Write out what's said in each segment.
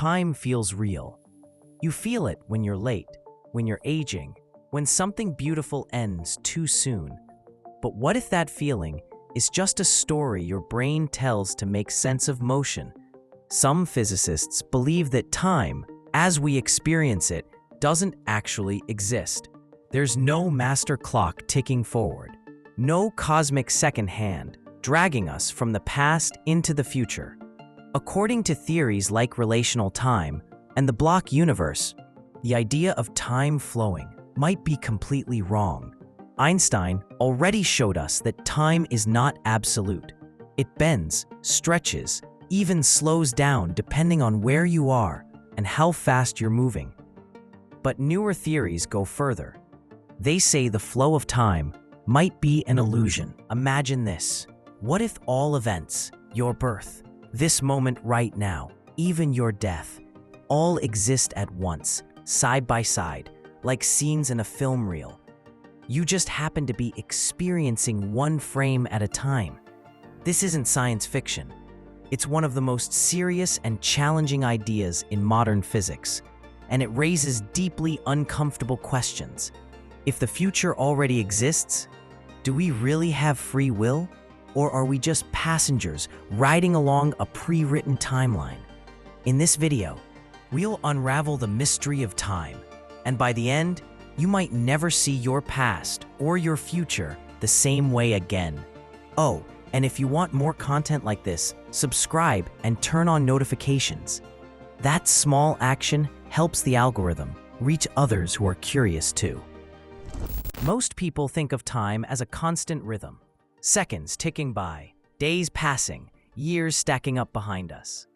time feels real. You feel it when you're late, when you're aging, when something beautiful ends too soon. But what if that feeling is just a story your brain tells to make sense of motion? Some physicists believe that time, as we experience it, doesn't actually exist. There's no master clock ticking forward, no cosmic second hand dragging us from the past into the future. According to theories like relational time and the block universe, the idea of time flowing might be completely wrong. Einstein already showed us that time is not absolute. It bends, stretches, even slows down depending on where you are and how fast you're moving. But newer theories go further. They say the flow of time might be an illusion. Imagine this. What if all events, your birth, this moment right now, even your death, all exist at once, side by side, like scenes in a film reel? You just happen to be experiencing one frame at a time. This isn't science fiction. It's one of the most serious and challenging ideas in modern physics, and it raises deeply uncomfortable questions. If the future already exists, do we really have free will? Or are we just passengers riding along a pre-written timeline? In this video, we'll unravel the mystery of time, and by the end, you might never see your past or your future the same way again. Oh, and if you want more content like this, subscribe and turn on notifications. That small action helps the algorithm reach others who are curious too. Most people think of time as a constant rhythm. Seconds ticking by, days passing, years stacking up behind us.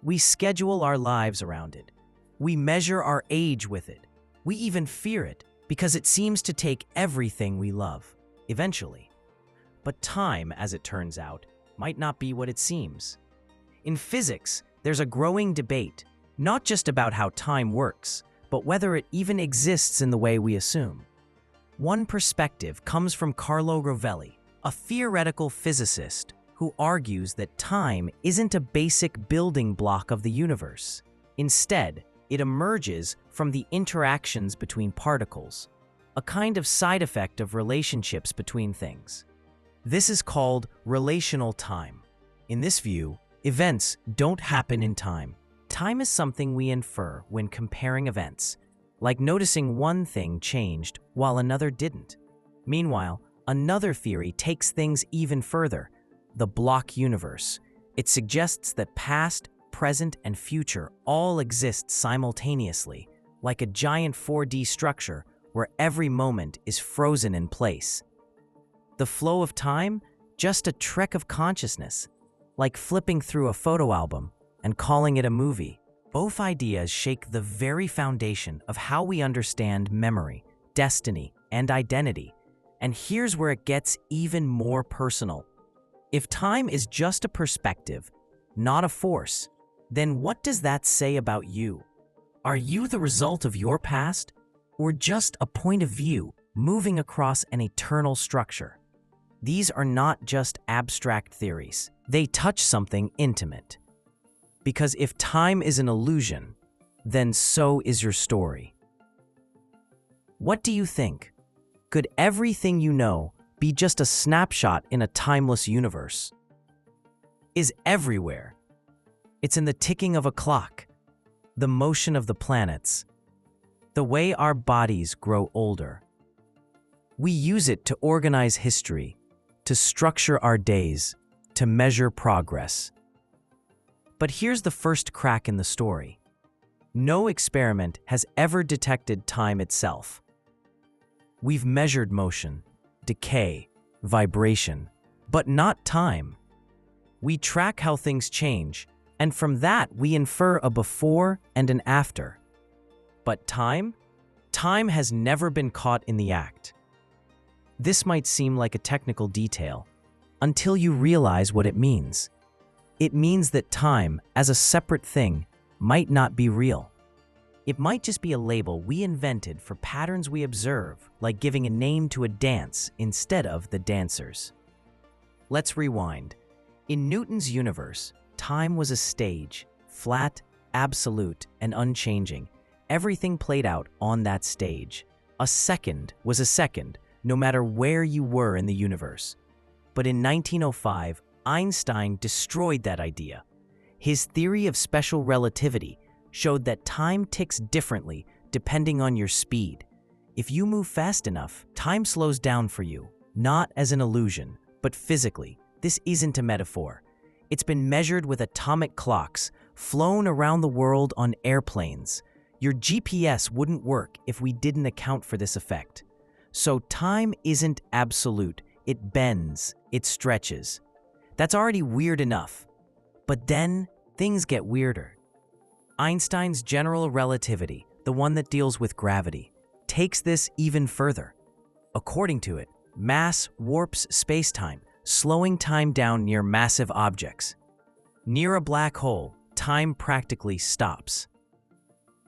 We schedule our lives around it. We measure our age with it. We even fear it because it seems to take everything we love, eventually. But time, as it turns out, might not be what it seems. In physics, there's a growing debate, not just about how time works, but whether it even exists in the way we assume. One perspective comes from Carlo Rovelli, a theoretical physicist who argues that time isn't a basic building block of the universe. Instead, it emerges from the interactions between particles, a kind of side effect of relationships between things. This is called relational time. In this view, events don't happen in time. Time is something we infer when comparing events, like noticing one thing changed while another didn't. Meanwhile, another theory takes things even further, the block universe. It suggests that past, present, and future all exist simultaneously, like a giant 4D structure where every moment is frozen in place. The flow of time? Just a trek of consciousness, like flipping through a photo album and calling it a movie. Both ideas shake the very foundation of how we understand memory, destiny, and identity. And here's where it gets even more personal. If time is just a perspective, not a force, then what does that say about you? Are you the result of your past, or just a point of view moving across an eternal structure? These are not just abstract theories. They touch something intimate. Because if time is an illusion, then so is your story. What do you think? Could everything you know be just a snapshot in a timeless universe? Is everywhere. It's in the ticking of a clock, the motion of the planets, the way our bodies grow older. We use it to organize history, to structure our days, to measure progress. But here's the first crack in the story. No experiment has ever detected time itself. We've measured motion, decay, vibration, but not time. We track how things change, and from that we infer a before and an after. But time? Time has never been caught in the act. This might seem like a technical detail, until you realize what it means. It means that time, as a separate thing, might not be real. It might just be a label we invented for patterns we observe, like giving a name to a dance instead of the dancers. Let's rewind. In Newton's universe, time was a stage, flat, absolute and unchanging. Everything played out on that stage. A second was a second, no matter where you were in the universe. But in 1905, Einstein destroyed that idea. His theory of special relativity showed that time ticks differently depending on your speed. If you move fast enough, time slows down for you, not as an illusion, but physically. This isn't a metaphor. It's been measured with atomic clocks, flown around the world on airplanes. Your GPS wouldn't work if we didn't account for this effect. So time isn't absolute. It bends, it stretches. That's already weird enough. But then things get weirder. Einstein's general relativity, the one that deals with gravity, takes this even further. According to it, mass warps space-time, slowing time down near massive objects. Near a black hole, time practically stops.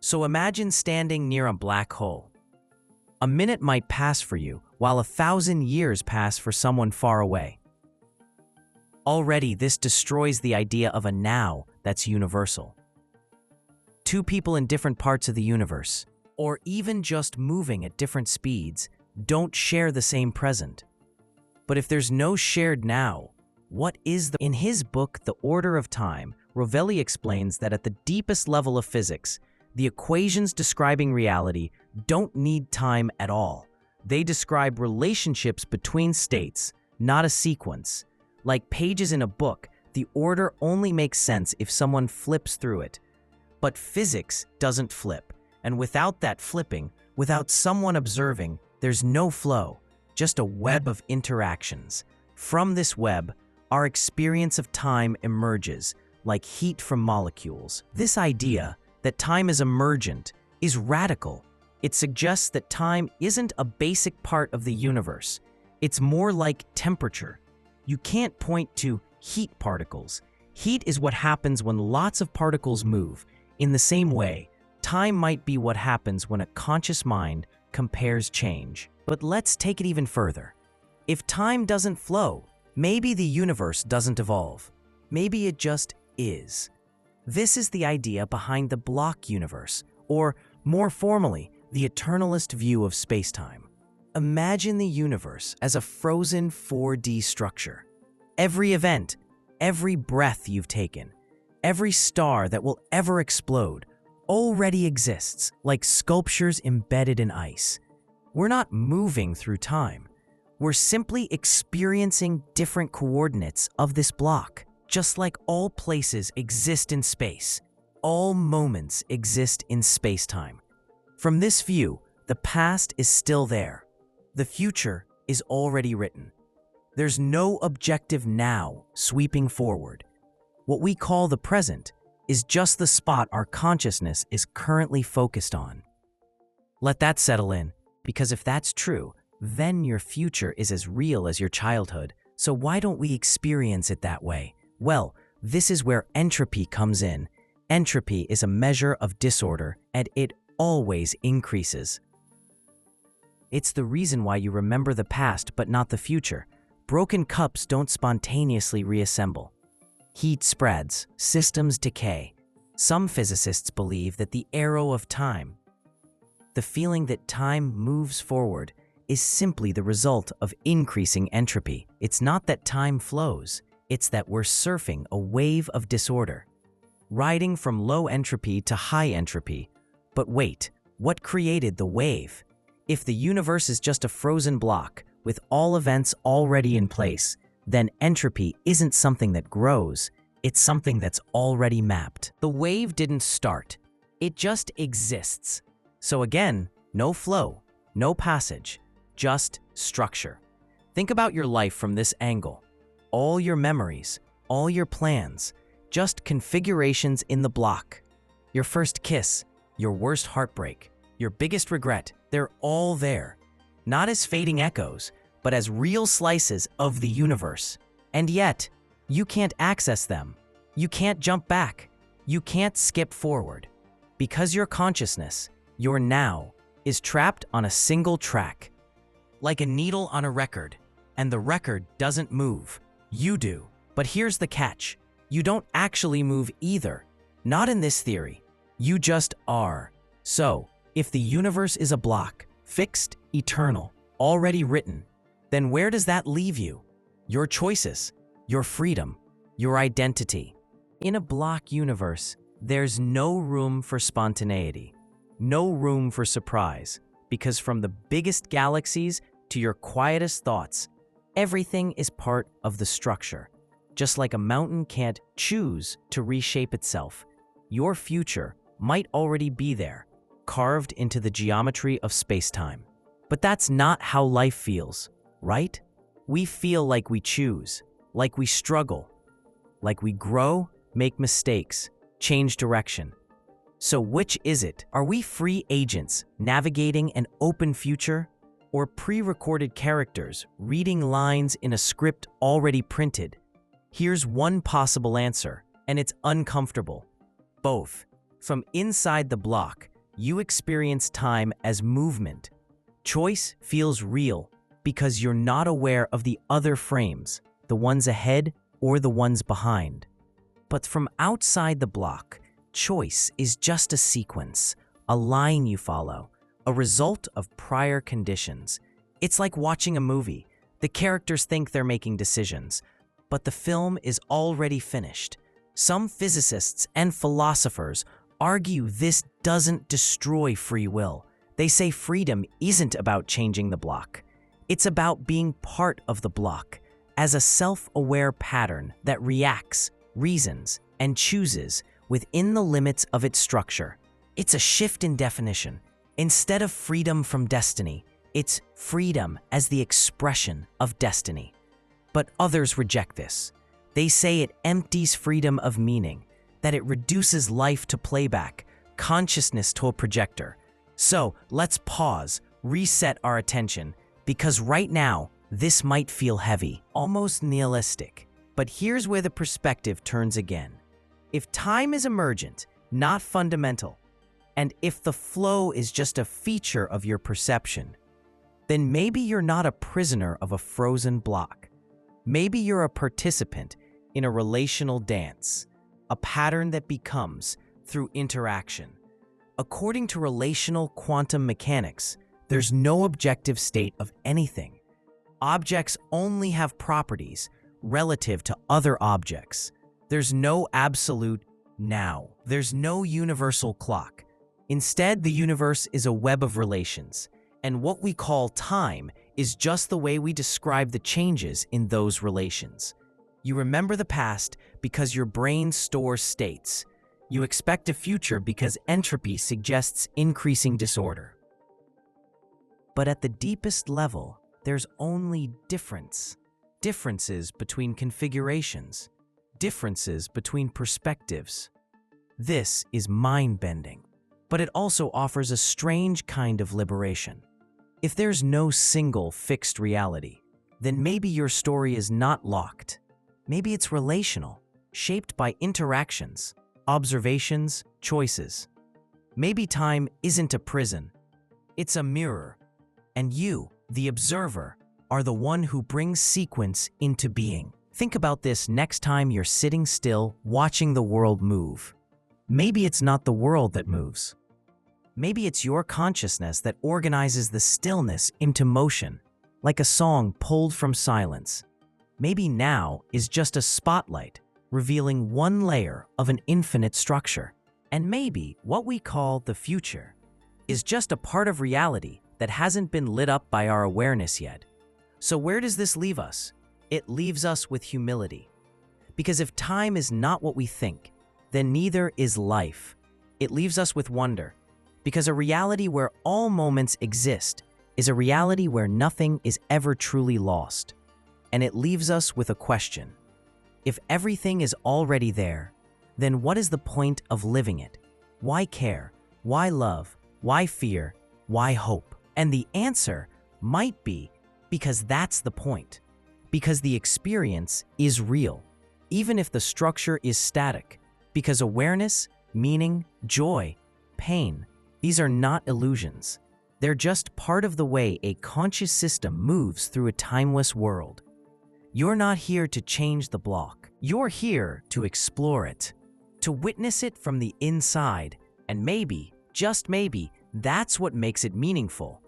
So imagine standing near a black hole. A minute might pass for you, while 1,000 years pass for someone far away. Already, this destroys the idea of a now that's universal. Two people in different parts of the universe, or even just moving at different speeds, don't share the same present. But if there's no shared now, what is the... In his book, The Order of Time, Rovelli explains that at the deepest level of physics, the equations describing reality don't need time at all. They describe relationships between states, not a sequence. Like pages in a book, the order only makes sense if someone flips through it. But physics doesn't flip, and without that flipping, without someone observing, there's no flow, just a web of interactions. From this web, our experience of time emerges, like heat from molecules. This idea that time is emergent is radical. It suggests that time isn't a basic part of the universe. It's more like temperature. You can't point to heat particles. Heat is what happens when lots of particles move. In the same way, time might be what happens when a conscious mind compares change. But let's take it even further. If time doesn't flow, maybe the universe doesn't evolve. Maybe it just is. This is the idea behind the block universe, or more formally, the eternalist view of spacetime. Imagine the universe as a frozen 4D structure. Every event, every breath you've taken, every star that will ever explode already exists, like sculptures embedded in ice. We're not moving through time. We're simply experiencing different coordinates of this block. Just like all places exist in space, all moments exist in space-time. From this view, the past is still there. The future is already written. There's no objective now sweeping forward. What we call the present is just the spot our consciousness is currently focused on. Let that settle in, because if that's true, then your future is as real as your childhood. So why don't we experience it that way? Well, this is where entropy comes in. Entropy is a measure of disorder, and it always increases. It's the reason why you remember the past but not the future. Broken cups don't spontaneously reassemble. Heat spreads, systems decay. Some physicists believe that the arrow of time, the feeling that time moves forward, is simply the result of increasing entropy. It's not that time flows, it's that we're surfing a wave of disorder, riding from low entropy to high entropy. But wait, what created the wave? If the universe is just a frozen block with all events already in place, then entropy isn't something that grows, it's something that's already mapped. The wave didn't start, it just exists. So again, no flow, no passage, just structure. Think about your life from this angle. All your memories, all your plans, just configurations in the block. Your first kiss, your worst heartbreak, your biggest regret, they're all there. Not as fading echoes, but as real slices of the universe. And yet, you can't access them. You can't jump back. You can't skip forward. Because your consciousness, your now, is trapped on a single track. Like a needle on a record, and the record doesn't move. You do. But here's the catch. You don't actually move either. Not in this theory. You just are. So, if the universe is a block, fixed, eternal, already written, then where does that leave you? Your choices, your freedom, your identity. In a block universe, there's no room for spontaneity, no room for surprise, because from the biggest galaxies to your quietest thoughts, everything is part of the structure. Just like a mountain can't choose to reshape itself, your future might already be there, carved into the geometry of space-time. But that's not how life feels, right? We feel like we choose, like we struggle, like we grow, make mistakes, change direction. So which is it? Are we free agents navigating an open future, or pre-recorded characters reading lines in a script already printed? Here's one possible answer, and it's uncomfortable. Both. From inside the block, you experience time as movement. Choice feels real because you're not aware of the other frames, the ones ahead or the ones behind. But from outside the block, choice is just a sequence, a line you follow, a result of prior conditions. It's like watching a movie. The characters think they're making decisions, but the film is already finished. Some physicists and philosophers argue this doesn't destroy free will. They say freedom isn't about changing the block. It's about being part of the block as a self-aware pattern that reacts, reasons, and chooses within the limits of its structure. It's a shift in definition. Instead of freedom from destiny, it's freedom as the expression of destiny. But others reject this. They say it empties freedom of meaning, that it reduces life to playback, consciousness to a projector. So let's pause, reset our attention, because right now, this might feel heavy, almost nihilistic. But here's where the perspective turns again. If time is emergent, not fundamental, and if the flow is just a feature of your perception, then maybe you're not a prisoner of a frozen block. Maybe you're a participant in a relational dance, a pattern that becomes through interaction. According to relational quantum mechanics, there's no objective state of anything. Objects only have properties relative to other objects. There's no absolute now. There's no universal clock. Instead, the universe is a web of relations, and what we call time is just the way we describe the changes in those relations. You remember the past because your brain stores states. You expect a future because entropy suggests increasing disorder. But at the deepest level, there's only difference. Differences between configurations. Differences between perspectives. This is mind-bending, but it also offers a strange kind of liberation. If there's no single fixed reality, then maybe your story is not locked. Maybe it's relational, shaped by interactions, observations, choices. Maybe time isn't a prison, it's a mirror, and you, the observer, are the one who brings sequence into being. Think about this next time you're sitting still, watching the world move. Maybe it's not the world that moves. Maybe it's your consciousness that organizes the stillness into motion, like a song pulled from silence. Maybe now is just a spotlight, revealing one layer of an infinite structure. And maybe what we call the future is just a part of reality that hasn't been lit up by our awareness yet. So where does this leave us? It leaves us with humility. Because if time is not what we think, then neither is life. It leaves us with wonder. Because a reality where all moments exist is a reality where nothing is ever truly lost. And it leaves us with a question. If everything is already there, then what is the point of living it? Why care? Why love? Why fear? Why hope? And the answer might be because that's the point. Because the experience is real, even if the structure is static. Because awareness, meaning, joy, pain, these are not illusions. They're just part of the way a conscious system moves through a timeless world. You're not here to change the block. You're here to explore it. to witness it from the inside, and maybe, just maybe, that's what makes it meaningful.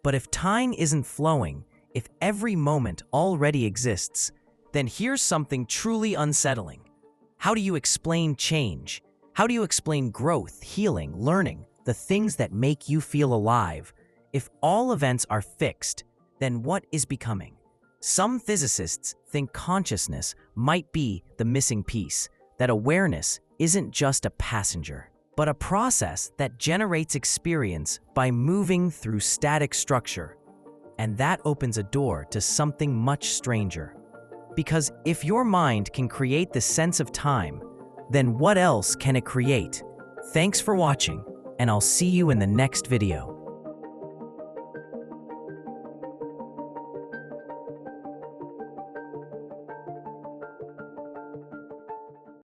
But if time isn't flowing, if every moment already exists, then here's something truly unsettling. How do you explain change? How do you explain growth, healing, learning, the things that make you feel alive? If all events are fixed, then what is becoming? Some physicists think consciousness might be the missing piece, that awareness isn't just a passenger, but a process that generates experience by moving through static structure. And that opens a door to something much stranger. Because if your mind can create the sense of time, then what else can it create? Thanks for watching, and I'll see you in the next video.